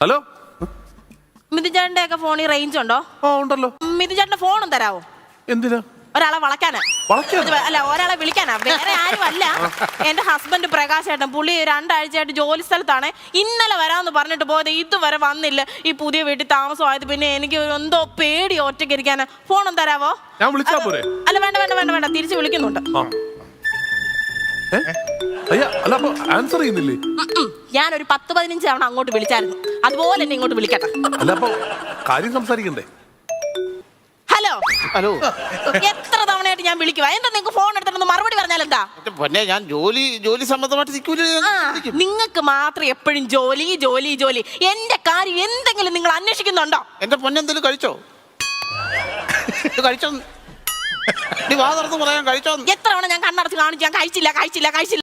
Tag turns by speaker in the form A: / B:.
A: Hello,
B: മിഥുചേട്ടന്റെ ഒക്കെ ഫോണിൽ range ഉണ്ടോ?
A: ആ ഉണ്ടല്ലോ.
B: മിഥുചേട്ടന്റെ ഫോണും തരാവോ?
A: എന്തിനാ?
B: ഒരാളെ വളയ്ക്കാനാ. അല്ല, ഒരാളെ വിളിക്കാനാ, വേറെ ആരും അല്ല. എന്റെ ഹസ്ബൻഡ് പ്രകാശ് ഏട്ടൻ, പുള്ളി 2 ആഴ്ചയായിട്ട് ജോലി സ്ഥലത്താണ്. ഇന്നലെ വരാമെന്ന് പറഞ്ഞിട്ട് പോയത് ഇതുവരെ വന്നില്ല. ഈ പുതിയ വീട്ടിൽ താമസമായത് പിന്നെ എനിക്ക് എന്തോ പേടി ഒറ്റയ്ക്ക് ഇരിക്കാനാ. ഫോണും തരാവോ?
A: ഞാൻ വിളിച്ചാ പോരെ?
B: അല്ല, വേണ്ട, തിരിച്ചു വിളിക്കുന്നുണ്ട്.
A: അല്ല, അപ്പൊ ആൻസർ ചെയ്യുന്നില്ലേ?
B: ഞാനൊരു 10-15 തവണ അങ്ങോട്ട് വിളിച്ചായിരുന്നു. അതുപോലെ എന്നെ ഇങ്ങോട്ട് വിളിക്കട്ടെ.
A: അല്ല, അപ്പൊ കാര്യം സംസാരിക്കണ്ടേ?
B: ഹലോ
C: ഹലോ,
B: എത്ര തവണയായിട്ട് ഞാൻ വിളിക്കുക? എന്താ നിങ്ങൾക്ക് ഫോൺ എടുത്തിട്ട് മറുപടി പറഞ്ഞാൽ എന്താ?
C: പിന്നെ ഞാൻ ജോലി സംബന്ധമായിട്ട് നിൽക്കൂല.
B: നിങ്ങൾക്ക് മാത്രം എപ്പോഴും ജോലി. എന്റെ കാര്യം എന്തെങ്കിലും നിങ്ങൾ അന്വേഷിക്കുന്നുണ്ടോ?
C: എന്റെ പൊന്നെന്തെങ്കിലും കഴിച്ചോ? കഴിച്ചോ? നീ വാ തുറന്ന് പറയാൻ കഴിച്ചോ?
B: എത്ര തവണ ഞാൻ കണ്ണടച്ച് കാണിച്ചു, ഞാൻ കഴിച്ചില്ല.